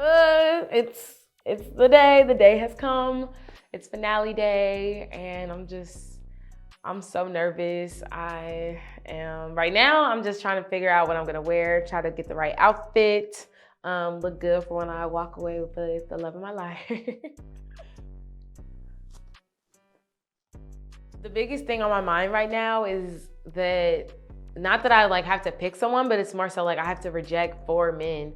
It's the day. The day has come. It's finale day, and I'm so nervous. Right now, I'm just trying to figure out what I'm gonna wear, try to get the right outfit, look good for when I walk away with the love of my life. The biggest thing on my mind right now is that, not that I like have to pick someone, but it's more so like I have to reject 4 men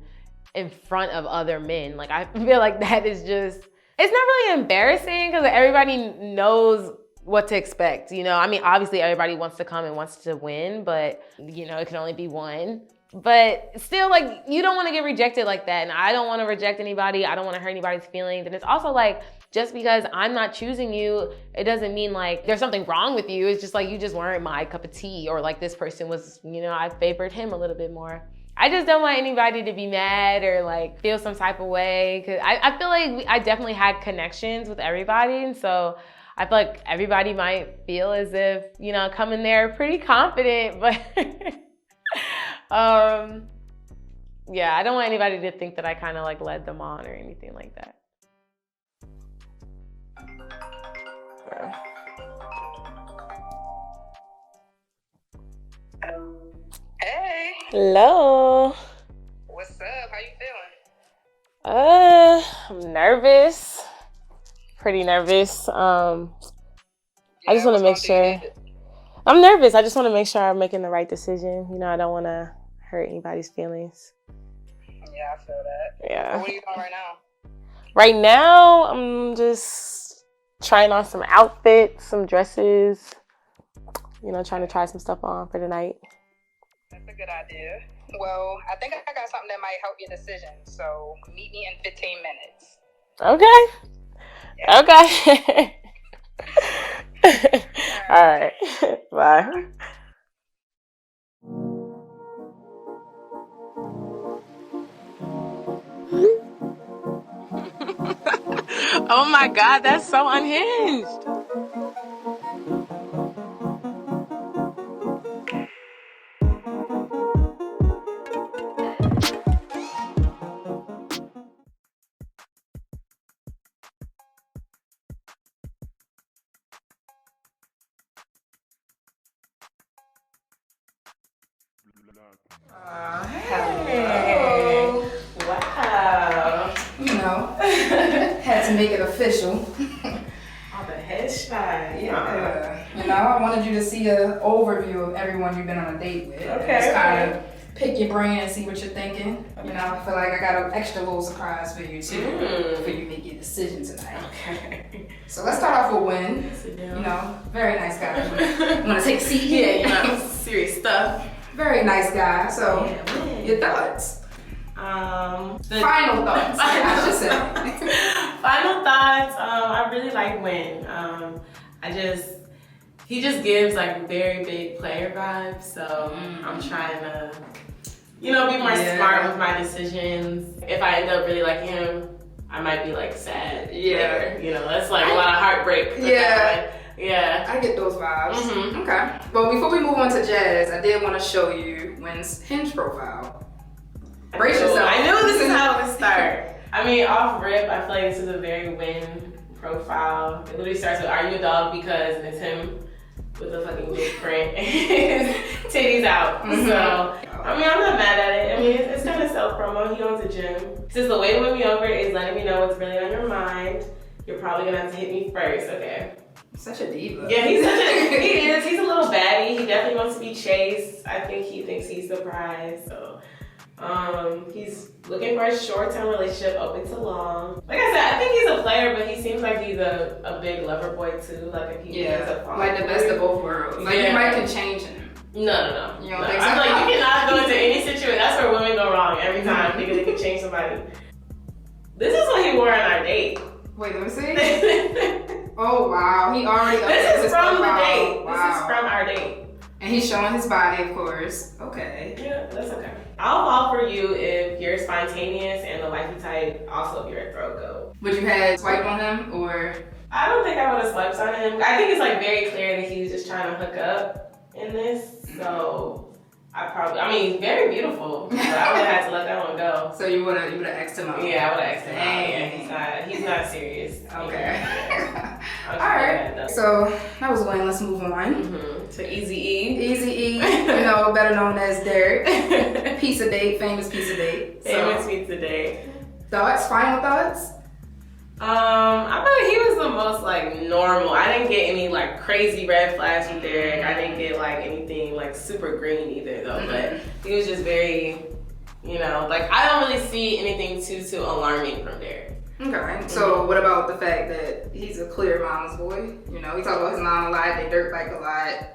in front of other men. Like I feel like that is just, it's not really embarrassing because everybody knows what to expect, you know? I mean, obviously everybody wants to come and wants to win, but you know, it can only be one. But still, like, you don't want to get rejected like that. And I don't want to reject anybody. I don't want to hurt anybody's feelings. And it's also like, just because I'm not choosing you, it doesn't mean like there's something wrong with you. It's just like, you just weren't my cup of tea, or like this person was, you know, I favored him a little bit more. I just don't want anybody to be mad or like feel some type of way. Cause I feel like I definitely had connections with everybody. And so I feel like everybody might feel as if, you know, coming there pretty confident, but yeah, I don't want anybody to think that I kind of like led them on or anything like that. Hey. Hello. What's up? How you feeling? I'm nervous. Pretty nervous. I just want to make sure. I'm nervous. I just want to make sure I'm making the right decision. You know, I don't want to hurt anybody's feelings. Yeah, I feel that. Yeah. So what are you doing right now? Right now, I'm just trying on some outfits, some dresses. You know, trying to try some stuff on for the night. That's a good idea. Well, I think I got something that might help your decision. So meet me in 15 minutes. Okay. Yeah. Okay. All right. Bye. Oh my God, that's so unhinged. Hey. Wow. You know, had to make it official. Oh, the headshot. Yeah. You know, I wanted you to see an overview of everyone you've been on a date with. Okay. Just kind of pick your brain and see what you're thinking. You know, I feel like I got an extra little surprise for you too, for you to make your decision tonight. Okay. So let's start off with Win. You know, very nice guy. You want to take a seat here? Yeah, you know, serious stuff. Very nice guy. So, your thoughts? Final thoughts, I should say. Final thoughts. I really like Win. He just gives like very big player vibes. So I'm trying to, you know, be more smart with my decisions. If I end up really liking him, I might be like sad. Later. You know, that's like a lot of heartbreak. Yeah. I get those vibes. Okay. Well, before we move on to Jazz, I did want to show you Win's Hinge profile. Brace yourself. I knew this is how it would start. I mean, off rip, I feel like this is a very Win profile. It literally starts with, "Are you a dog?" Because, and it's him with a fucking big print and his titties out. So, I mean, I'm not mad at it. I mean, it's kind of self-promo. He owns a gym. Since the way to win me over is letting me know what's really on your mind, you're probably gonna have to hit me first, okay? Such a diva. Yeah, he is. He's a little baddie. He definitely wants to be chased. I think he thinks he's the prize. So, he's looking for a short-term relationship, open to long. Like I said, I think he's a player, but he seems like he's a big lover boy too. Like if he ends up like the best of both worlds. Like you might can change him. No. You don't think so? I feel like you cannot go into any situation. That's where women go wrong every time. Thinking they can change somebody. This is what he wore on our date. Wait, let me see. Oh wow, he already. This is from the date. Wow. This is from our date. And he's showing his body, of course. Okay. Yeah, that's okay. I'll fall for you if you're spontaneous and the wifey type. Also, if you're a throat goat. Would you have swiped on him or? I don't think I would have swiped on him. I think it's like very clear that he was just trying to hook up in this. So I mean, very beautiful. But I would have had to let that one go. So you would have X'd him out. Yeah, I would have asked him out. Dang. Yeah, he's not serious. Okay. Yeah. All right. So that was one. Let's move on. To Easy E. Easy E, better known as Derek. Pizza date, famous pizza date. Famous pizza date. Thoughts? Final thoughts? I feel like he was the most like normal. I didn't get any like crazy red flags from Derek. I didn't get like anything like super green either though. But he was just very, like I don't really see anything too alarming from Derek. Okay. So what about the fact that he's a clear mama's boy? He talks about his mom a lot. They dirt bike a lot.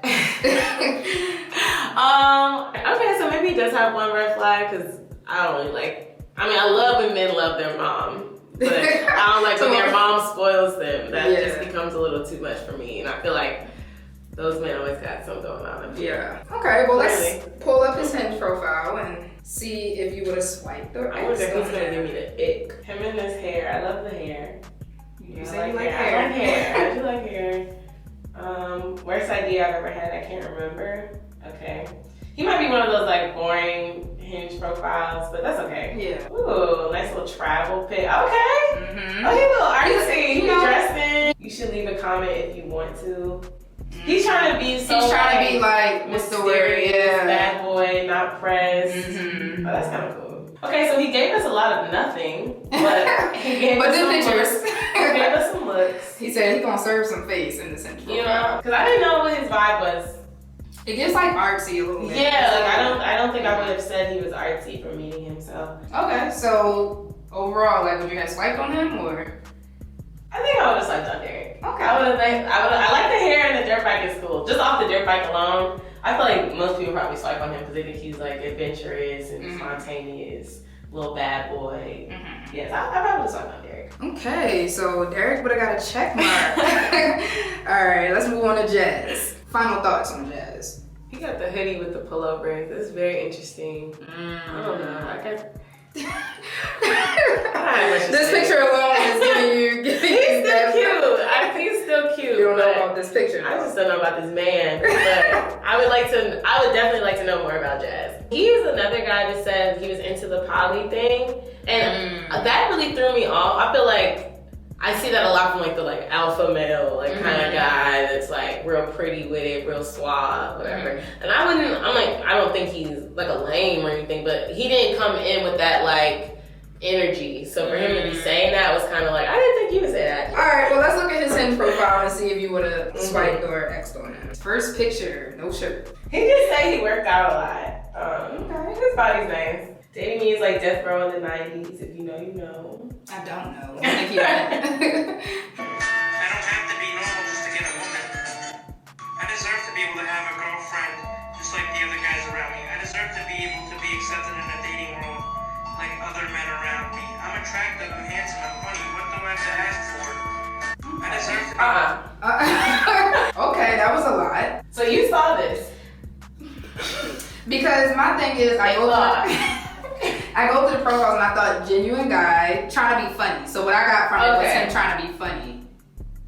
Okay, so maybe he does have one red flag because I don't really like. I mean, I love when men love their mom. But I don't like when their mom spoils them. That just becomes a little too much for me. And I feel like those men always got something going on. Yeah. Okay, well, let's pull up his Hinge profile and see if you would have swiped or I wonder if he's going to give me the ick. Him and his hair. I love the hair. You say you like hair. I like hair. I do like hair. Worst idea I've ever had, I can't remember. Okay. He might be one of those like boring Hinge profiles, but that's okay. Yeah. Ooh, nice little travel pic. Okay. Oh, he a little artsy. He's dressing. You should leave a comment if you want to. He's trying to be so. He's trying to be like mysterious, bad boy, not pressed. Oh, that's kind of cool. Okay, so he gave us a lot of nothing, but he gave us some pictures. He gave us some looks. He said he's gonna serve some face in the Hinge profile. Because I didn't know what his vibe was. It gets like artsy a little bit. Yeah, like I don't think I would have said he was artsy from meeting him. So okay, so overall, like, would you have swiped on him or? I think I would have swiped on Derek. Okay. I like the hair and the dirt bike is cool. Just off the dirt bike alone, I feel like most people probably swipe on him because they think he's like adventurous and spontaneous, little bad boy. Yes, I probably would have swiped on Derek. Okay, so Derek would have got a check mark. All right, let's move on to Jazz. Final thoughts on Jazz. He got the hoodie with the pullover. This is very interesting. I don't know. This picture alone is giving you. He's still cute. He's still cute. You don't know about this picture. I just don't know about this man. But I would definitely like to know more about Jazz. He was another guy that said he was into the poly thing, and that really threw me off. I feel like I see that a lot from like the like alpha male like kind of guy that's like real pretty with it, real suave, whatever. And I don't think he's like a lame or anything, but he didn't come in with that like energy. So for him to be saying that was kind of like, I didn't think he would say that. All right, well, let's look at his Hinge profile and see if you would have swiped or X'd on him. First picture, no shirt. He just say he worked out a lot. His body's nice. Dating me is like death row in the 90s. If you know, you know. I don't know. I think you meant. I don't have to be normal just to get a woman. I deserve to be able to have a girlfriend just like the other guys around me. I deserve to be able to be accepted in a dating world like other men around me. I'm attractive, I'm handsome, I'm funny. What do I have to ask for? I deserve to be Okay, that was a lot. So you saw this. Because my thing is, I go through the profiles and I thought genuine guy trying to be funny. So what I got from it was him trying to be funny,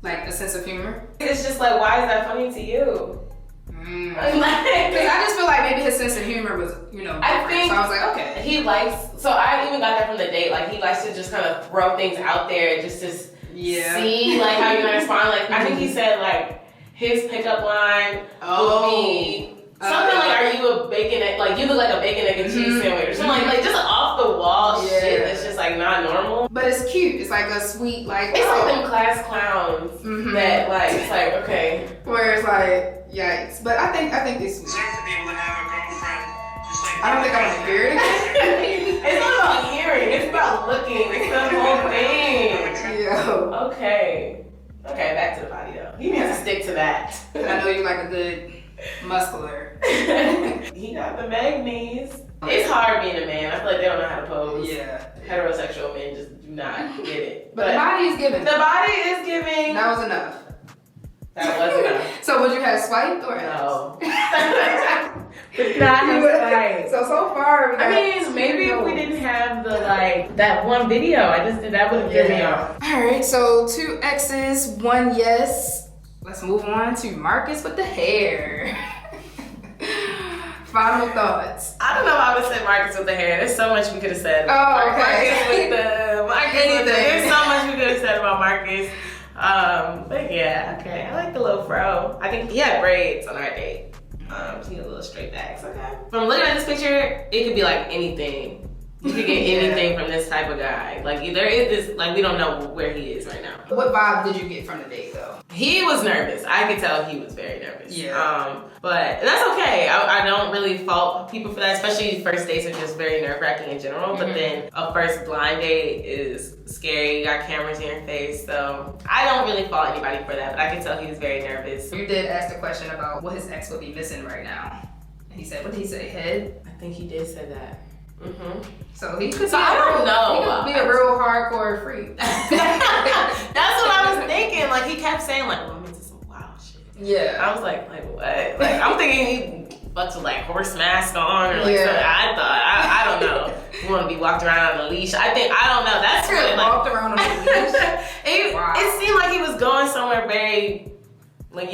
like a sense of humor. It's just like, why is that funny to you? Because I just feel like maybe his sense of humor was, different. I think so I was like, okay. He likes. So I even got that from the date. Like he likes to just kind of throw things out there, just to see like how you're gonna respond. Like I think he said like his pickup line would be. Something like, are you a bacon egg? Like, you look like a bacon, egg, and cheese sandwich. Or something like just off the wall shit that's just like not normal. But it's cute. It's like a sweet, like. It's like them class clowns that like, it's like, okay. Where it's like, yikes. But I think it's sweet. deserve to be able to have a girlfriend just like I don't think I want to hear it again. It's not about hearing, it's about looking. It's the whole thing. Yo. Okay, back to the body though. He needs to stick to that. And I know you like a good muscular. He got the mag knees. It's hard being a man. I feel like they don't know how to pose. Yeah. Heterosexual men just do not get it. But the body is giving. The body is giving. That was enough. That was enough. So would you have swiped or no? Not swipe. So far we got maybe if we didn't have the that one video I just did, that would have given me off. Alright, so 2 X's, 1 yes. Let's move on to Marcus with the hair. Final thoughts. I don't know if I would have said Marcus with the hair. There's so much we could have said. Oh, okay. Marcus with the there's so much we could have said about Marcus. But yeah, okay. I like the little fro. I think he had braids on our date. So he had little straight backs. Okay. From looking at this picture, it could be like anything. You could get anything from this type of guy. Like there is this, like we don't know where he is right now. What vibe did you get from the date though? He was nervous. I could tell he was very nervous. Yeah. But that's okay. I don't really fault people for that, especially first dates are just very nerve-wracking in general. But then a first blind date is scary. You got cameras in your face. So I don't really fault anybody for that, but I could tell he was very nervous. You did ask the question about what his ex would be missing right now. And he said, what did he say, head? I think he did say that. So he could I don't know. He could be a real hardcore freak. That's what I was thinking. Like he kept saying like, well, I'm into some wild shit. Yeah. I was like what? Like I'm thinking he bucks with like horse mask on or like something. I thought I don't know. You want to be walked around on a leash? I don't know. That's really like walked around on a leash. It seemed like he was going somewhere very, like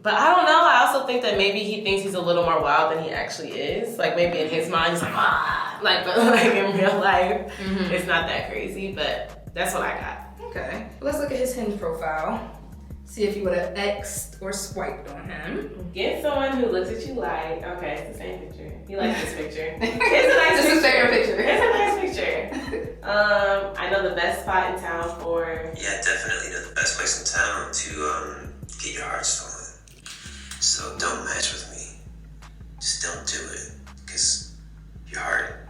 But I don't know. I also think that maybe he thinks he's a little more wild than he actually is. Like maybe in his mind he's like but like in real life, it's not that crazy. But that's what I got. Okay. Let's look at his Hinge profile. See if you would have X'd or swiped on him. Get someone who looks at you like, okay, it's the same picture. He likes this picture. It's a nice This is his favorite picture. It's a nice picture. I know the best spot in town for. Yeah, definitely know the best place in town to get your heart stolen. So don't match with me. Just don't do it. Because your heart,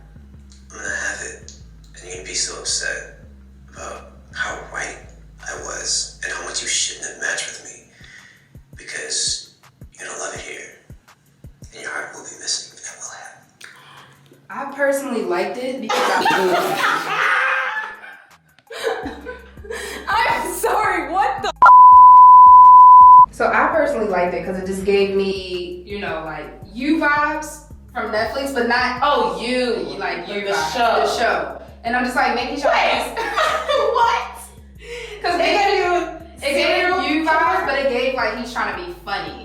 I'm gonna have it. And you're gonna be so upset about how right I was and how much you shouldn't have matched with me. Because you're gonna love it here. And your heart will be missing, and will have. I personally liked it because I'm sorry, what the So I personally liked it because it just gave me, like You vibes from Netflix, but not You like You the vibes, show. The show. And I'm just like making sure What? Because it gave You vibes, but it gave like he's trying to be funny.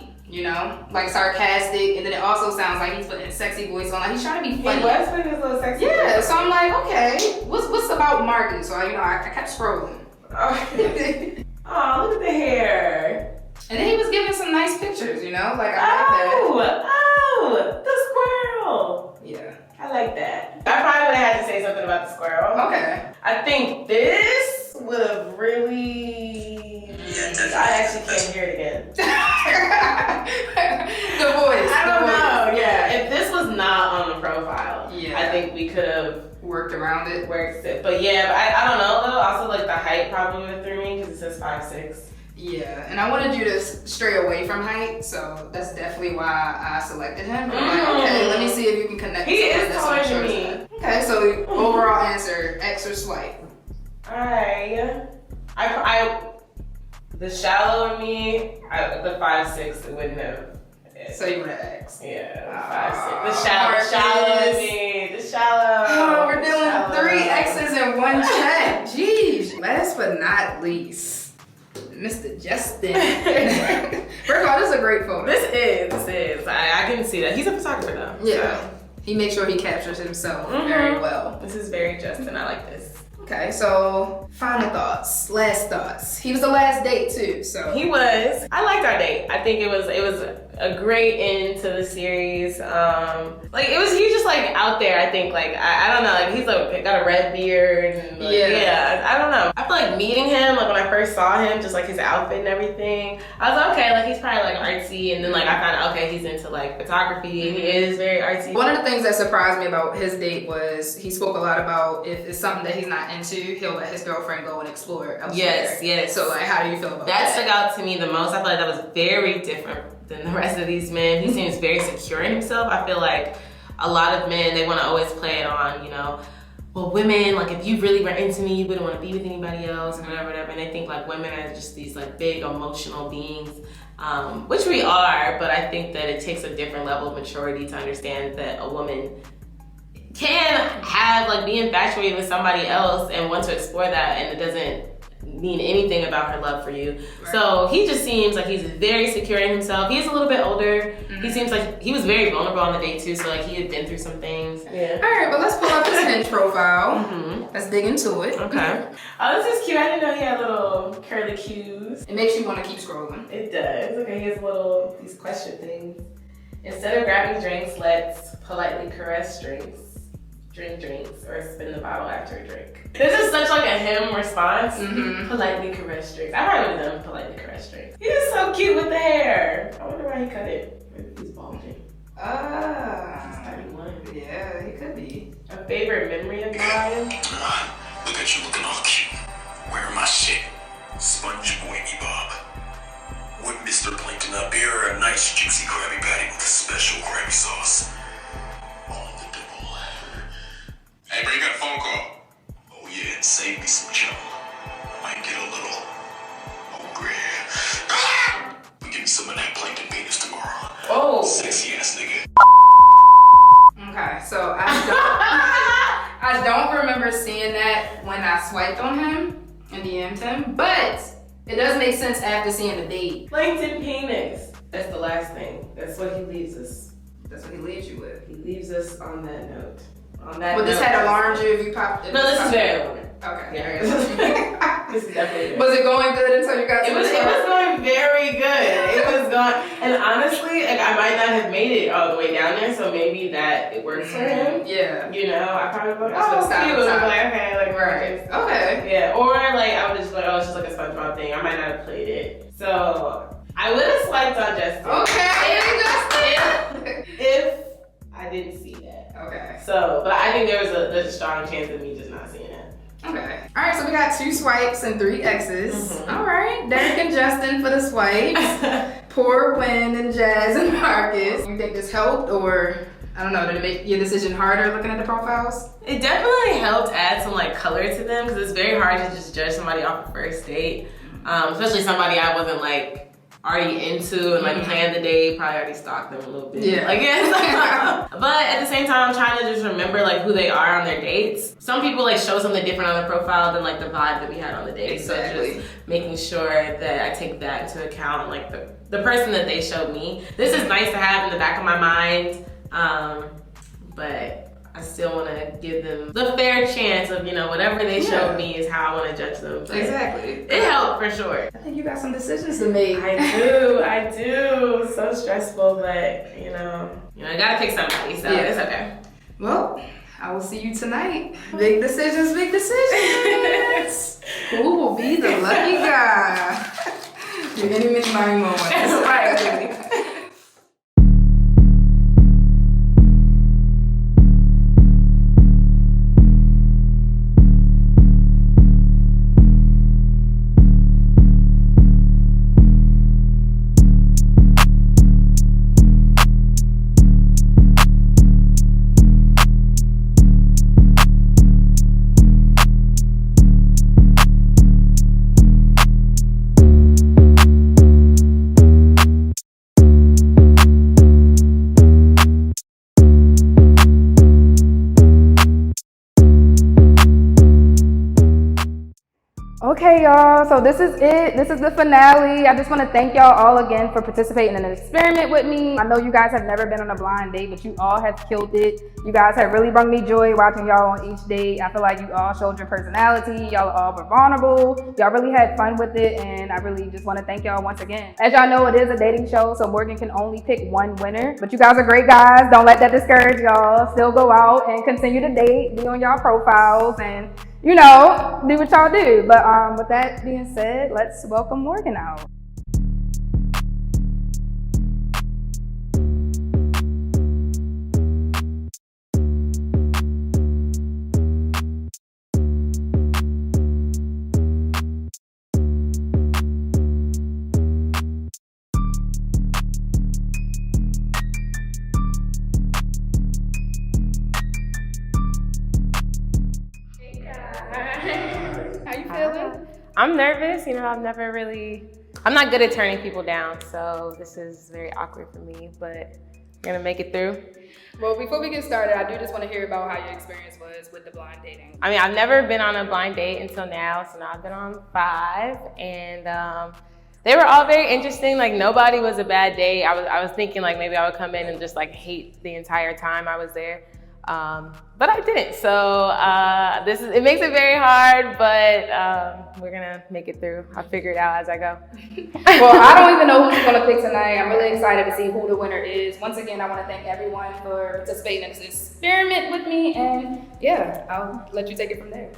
Like sarcastic, and then it also sounds like he's putting a sexy voice on. Like he's trying to be funny. He was putting his little sexy Yeah, voice so I'm like, okay, what's about Marcus? So I kept scrolling. Oh, look at the hair. And then he was giving some nice pictures, like I like that. Oh, the squirrel. Yeah. I like that. I probably would have had to say something about the squirrel. Okay. I think this would have really. I actually can't hear it again. The voice. I don't know. Yeah. If this was not on the profile, yeah, I think we could have worked around it. But yeah, I don't know though. Also, like the height probably would have threw me because it says 5'6". Yeah, and I wanted you to stray away from height, so that's definitely why I selected him. I'm like, okay, let me see if you can connect. He is taller than me. Okay, so overall answer, X or swipe? The shallow in me, the 5'6", it wouldn't have. So you would have X. Yeah, 5'6". The shallow in me, the shallow. Oh, we're doing 3 X's in one check. Jeez. Last but not least, Mr. Justin. First of all, this is a great photo. This is. I can see that. He's a photographer though. Yeah. So. He makes sure he captures himself very well. This is very Justin. I like this. Okay, so final thoughts, last thoughts. He was the last date too, so. He was. I liked our date. I think it was a great end to the series. He was just like out there. I think I don't know. Like he's got a red beard. And, I don't know. I feel like meeting him, like when I first saw him, just like his outfit and everything. I was like, okay, like he's probably like artsy. And then like I found out, okay, he's into like photography. He is very artsy. One of the things that surprised me about his date was he spoke a lot about if it's something that he's not into, he'll let his girlfriend go and explore elsewhere. Yes. So like, how do you feel about that? That stuck out to me the most. I feel like that was very different than the rest of these men. He seems very secure in himself. I feel like a lot of men, they want to always play it on, well, women, like if you really were into me, you wouldn't want to be with anybody else, and whatever. And they think like women are just these like big emotional beings, which we are, but I think that it takes a different level of maturity to understand that a woman can be infatuated with somebody else and want to explore that, and it doesn't mean anything about her love for you. Right. So he just seems like he's very secure in himself. He's a little bit older. He seems like he was very vulnerable on the date too, so like he had been through some things. Yeah. All right, but let's pull up his Hinge profile. Let's dig into it. Okay. Oh, this is cute. I didn't know he had little curly cues. It makes you want to keep scrolling. It does. Okay, he has these question things. Instead of grabbing drinks, let's politely caress drinks. Drink drinks or spin the bottle after a drink. This is such like a him response. Politely caress drinks. I probably would have done politely caress drinks. He is so cute with the hair. I wonder why he cut it. Maybe he's balding. Ah. 31. Yeah, he could be. A favorite memory of mine? Look at you looking all cute. Wearing my shit. Sponge boy Bob. With Mr. Plankton up here, a nice juicy Krabby Patty with a special Krabby sauce. Hey, bro, you got a phone call? Oh, yeah, save me some chum. I might get a little. Oh, great. Ah! Give me some of that plankton penis tomorrow. Oh. Sexy ass nigga. Okay, so I don't remember seeing that when I swiped on him and DM'd him, but it does make sense after seeing the date. Plankton penis. That's the last thing. That's what he leaves us. That's what he leaves you with. He leaves us on that note. Would this had alarmed you if you popped it? No, this is very alarming. Okay. Yeah. This is definitely. Was it going good until you got to it was going very good. It was going, and honestly, like I might not have made it all the way down there, so maybe that it works for him. Yeah. You know, I probably would That's have what cute. Like, okay, like right. Okay. Yeah. Or like I would just like, oh, it's just like a SpongeBob thing. I might not have played it. So I would have swiped on Justin. Okay. If I didn't see that. Okay. So, but I think there's a strong chance of me just not seeing it. Okay. All right, so we got 2 swipes and 3 X's. All right. Derek and Justin for the swipes. Poor Wynn and Jazz and Marcus. You think this helped, or I don't know, did it make your decision harder looking at the profiles? It definitely helped add some like color to them because it's very hard to just judge somebody off a first date, especially somebody I wasn't like already into and like planned the date, probably already stalked them a little bit. Yeah. Like, yeah. But at the same time, I'm trying to just remember like who they are on their dates. Some people like show something different on their profile than like the vibe that we had on the date. Exactly. So just making sure that I take that into account, like the person that they showed me. This is nice to have in the back of my mind, but I still want to give them the fair chance of, you know, whatever they showed me is how I want to judge them. But exactly. It helped for sure. I think you got some decisions to make. I do. So stressful, but you know, I gotta pick somebody, so it's okay. Well, I will see you tonight. Big decisions, big decisions. Who will be the lucky guy? Your many moments. Right. Okay, y'all, so this is it. This is the finale. I just want to thank y'all all again for participating in an experiment with me. I know you guys have never been on a blind date, but you all have killed it. You guys have really brought me joy watching y'all on each date. I feel like you all showed your personality. Y'all all were vulnerable. Y'all really had fun with it, and I really just want to thank y'all once again. As y'all know, it is a dating show, so Morgan can only pick one winner. But you guys are great guys. Don't let that discourage y'all. Still go out and continue to date, be on y'all profiles, and you know, do what y'all do. But with that being said, let's welcome Morgan out. How you feeling? I'm nervous, you know, I'm not good at turning people down, so this is very awkward for me, but We're gonna make it through. Well, before we get started, I do just want to hear about how your experience was with the blind dating. I mean, I've never been on a blind date until now, so now I've been on 5, and they were all very interesting. Like, nobody was a bad date. I was thinking like maybe I would come in and just like hate the entire time I was there, but I didn't. So it makes it very hard, but we're gonna make it through. I'll figure it out as I go. Well, I don't even know who's gonna pick tonight. I'm really excited to see who the winner is. Once again, I want to thank everyone for participating in this experiment with me, and yeah, I'll let you take it from there.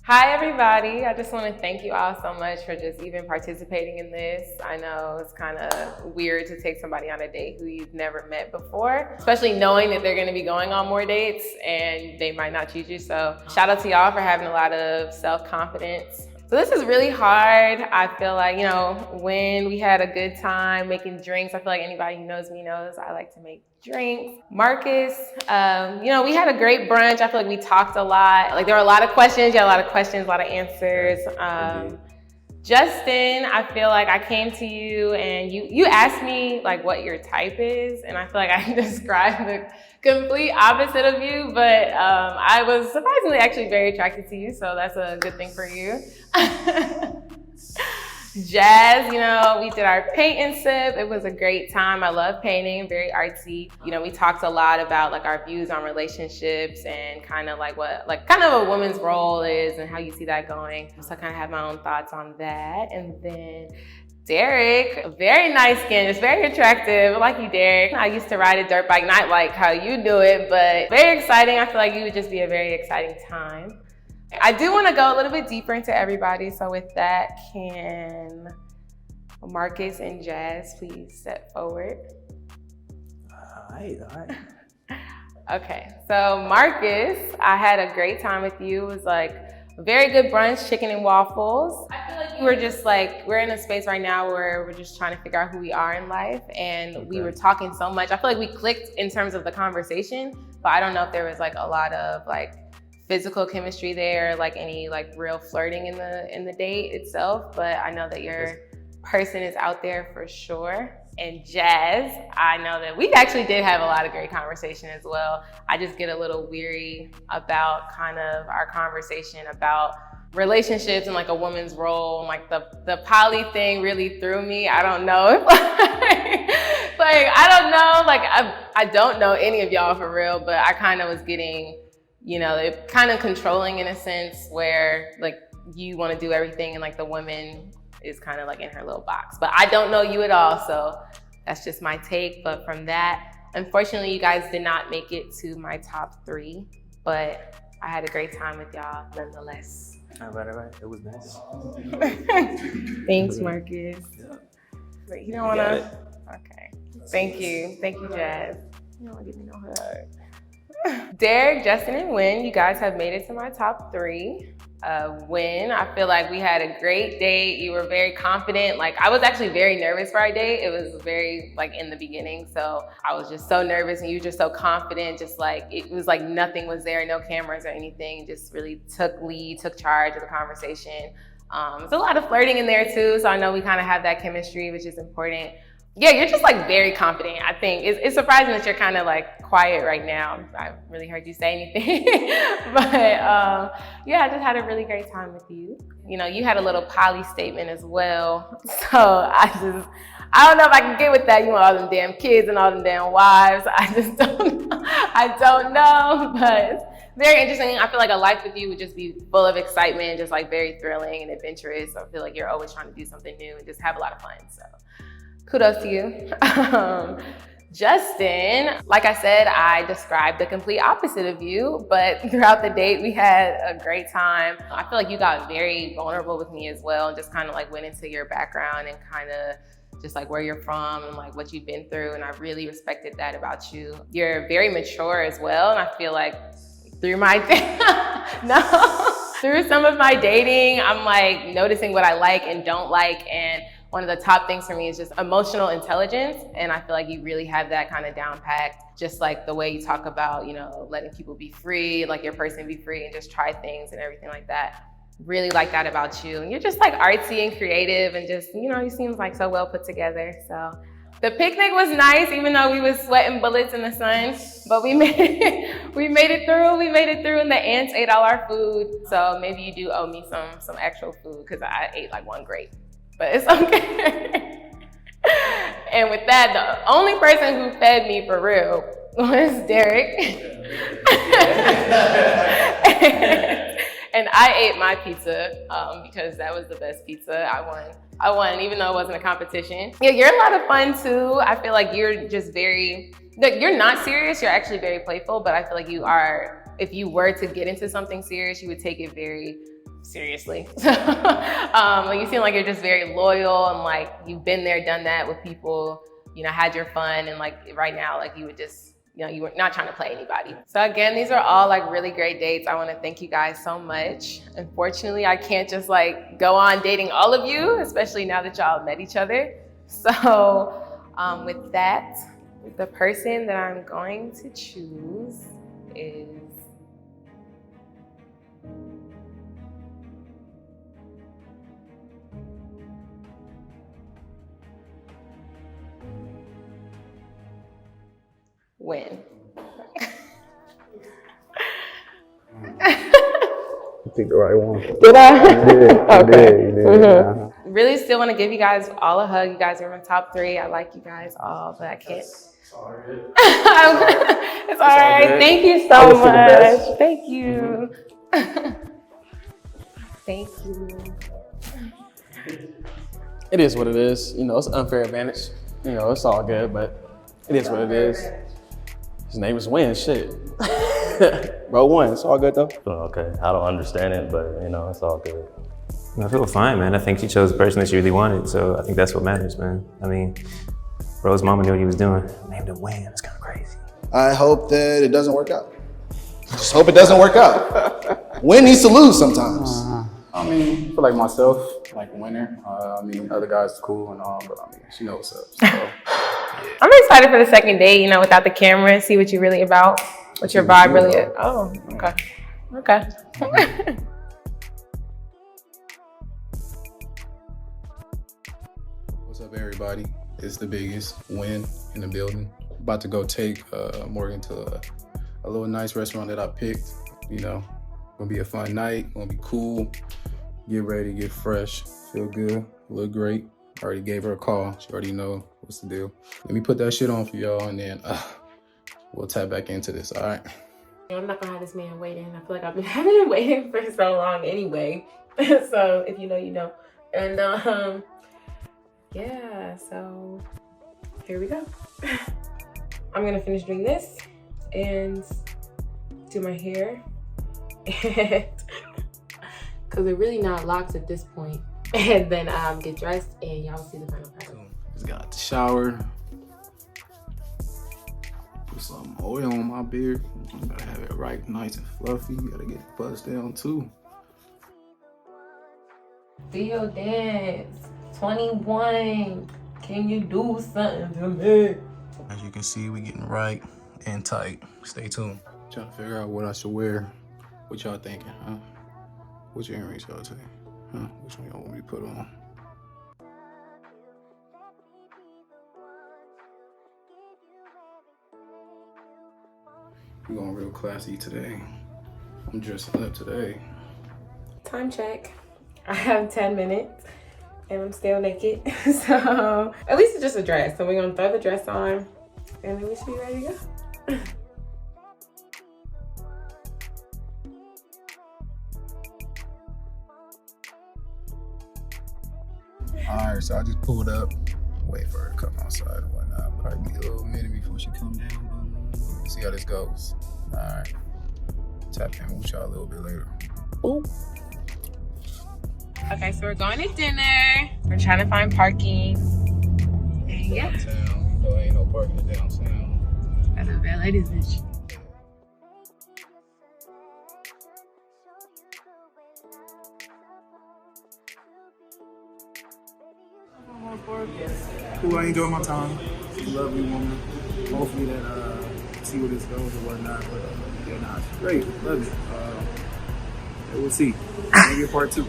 Hi everybody, I just want to thank you all so much for just even participating in this. I know it's kind of weird to take somebody on a date who you've never met before, especially knowing that they're going to be going on more dates and they might not choose you. So shout out to y'all for having a lot of self-confidence. So this is really hard. I feel like, you know, when we had a good time making drinks, I feel like anybody who knows me knows I like to make drinks. Marcus, you know, we had a great brunch. I feel like we talked a lot. Like, there were a lot of questions. You had a lot of questions, a lot of answers. Justin, I feel like I came to you and you asked me like what your type is, and I feel like I described the complete opposite of you, but I was surprisingly actually very attracted to you, so that's a good thing for you. Jazz, you know, we did our paint and sip. It was a great time. I love painting, very artsy. You know, we talked a lot about like our views on relationships and kind of like what, like kind of a woman's role is and how you see that going. So I kind of have my own thoughts on that. And then Derek, very nice skin, just very attractive. I like you, Derek. I used to ride a dirt bike, not like how you do it, but very exciting. I feel like you would just be a very exciting time. I do want to go a little bit deeper into everybody. So with that, can Marcus and Jazz please step forward? All right. Okay, so Marcus, I had a great time with you. It was like a very good brunch, chicken and waffles. I feel like you were just like, we're in a space right now where we're just trying to figure out who we are in life. And we were talking so much. I feel like we clicked in terms of the conversation, but I don't know if there was like a lot of like physical chemistry there, like any like real flirting in the date itself. But I know that your person is out there for sure. And Jazz, I know that we actually did have a lot of great conversation as well. I just get a little weary about kind of our conversation about relationships and like a woman's role, and like the poly thing really threw me. I don't know if like I don't know, like I don't know any of y'all for real, but I kind of was getting, you know, they're kind of controlling in a sense where like you want to do everything and like the woman is kind of like in her little box. But I don't know you at all, so that's just my take. But from that, unfortunately, you guys did not make it to my top 3, but I had a great time with y'all nonetheless. All right. It was nice. Thanks, Marcus. Wait, you don't want to? Okay. Thank you, Jazz. You don't want to give me no hug. Derek, Justin, and Wynn, you guys have made it to my top 3. Wynn, I feel like we had a great date. You were very confident. Like, I was actually very nervous for our date. It was very like in the beginning. So I was just so nervous and you were just so confident. Just like, it was like nothing was there, no cameras or anything. Just really took charge of the conversation. There's a lot of flirting in there too. So I know we kind of have that chemistry, which is important. Yeah, you're just like very confident. I think it's surprising that you're kind of like quiet right now. I haven't really heard you say anything, but yeah, I just had a really great time with you. You know, you had a little poly statement as well. So I don't know if I can get with that. You want all them damn kids and all them damn wives. I just don't know. I don't know, but it's very interesting. I feel like a life with you would just be full of excitement, just like very thrilling and adventurous. I feel like you're always trying to do something new and just have a lot of fun. So kudos to you. Justin, like I said, I described the complete opposite of you, but throughout the date, we had a great time. I feel like you got very vulnerable with me as well and just kind of like went into your background and kind of just like where you're from and like what you've been through. And I really respected that about you. You're very mature as well. And I feel like through my, through some of my dating, I'm like noticing what I like and don't like. And one of the top things for me is just emotional intelligence. And I feel like you really have that kind of down packed, just like the way you talk about, you know, letting people be free, like your person be free and just try things and everything like that. Really like that about you. And you're just like artsy and creative and just, you know, you seem like so well put together. So The picnic was nice, even though we was sweating bullets in the sun. But we made it through. We made it through, and the ants ate all our food. So maybe you do owe me some actual food because I ate like one grape. But it's okay. And with that, the only person who fed me for real was Derek. And I ate my pizza because that was the best pizza. I won, even though it wasn't a competition. Yeah, you're a lot of fun too. I feel like you're just you're not serious, you're actually very playful, but I feel like you are, if you were to get into something serious, you would take it very seriously. Like you seem like you're just very loyal and like you've been there, done that with people, you know, had your fun, and like right now, like you would just, you know, you were not trying to play anybody. So again, these are all like really great dates. I want to thank you guys so much. Unfortunately, I can't just like go on dating all of you, especially now that y'all met each other. So with that, the person that I'm going to choose is Win. You picked the right one. Did I? You did. Okay. You did. Mm-hmm. Really still want to give you guys all a hug. You guys are in my top 3. I like you guys all, but I can't. Sorry. It's all right. good. Thank you I so wish you the best. much. Thank you. Thank you. It is what it is. You know, it's an unfair advantage. You know, it's all good, but it is what it is. His name is Win, shit. Bro won, it's all good though. Okay, I don't understand it, but you know, it's all good. I feel fine, man. I think she chose the person that she really wanted, so I think that's what matters, man. I mean, bro's mama knew what he was doing. Named him Win, it's kind of crazy. I hope that it doesn't work out. Just hope it doesn't work out. Win needs to lose sometimes. I mean, I feel like myself, like winner. I mean, other guys cool and all, but I mean, she knows what's up. So. I'm excited for the second date, you know, without the camera, see what you're really about, what your vibe really is. Oh, okay. Okay. What's up, everybody? It's the biggest Win in the building. About to go take Morgan to a little nice restaurant that I picked. You know, gonna be a fun night, gonna be cool. Get ready, get fresh, feel good, look great. Already gave her a call. She already know what's the deal. Let me put that shit on for y'all, and then we'll tap back into this, all right? I'm not gonna have this man waiting. I feel like I've been having him waiting for so long anyway. So if you know, you know. And yeah, so here we go. I'm gonna finish doing this and do my hair. Cause they're really not locked at this point. And then get dressed and y'all see the final product. Just got the shower. Put some oil on my beard. I gotta have it right, nice and fluffy. Gotta get it buzzed down too. Do your dance. 21. Can you do something to me? As you can see, we getting right and tight. Stay tuned. Trying to figure out what I should wear. What y'all thinking, huh? Which earrings y'all take? Huh? Which one y'all want me to put on? We're going real classy today. I'm dressing up today. Time check. I have 10 minutes and I'm still naked. So at least it's just a dress. So we're gonna throw the dress on and then we should be ready to go. All right, so I just pulled up. Wait for her to come outside and whatnot. Probably be a little minute before she come down. Let's see how this goes. All right. Tap in with y'all a little bit later. Ooh. Okay, so we're going to dinner. We're trying to find parking. And yeah. Downtown. You know, ain't no parking in downtown. Gotta valet this bitch. Cool, I enjoyed my time. She's a lovely woman. Hopefully that see where this goes or whatnot. But yeah, nah, it's great. Love it. We'll see. Maybe a part 2.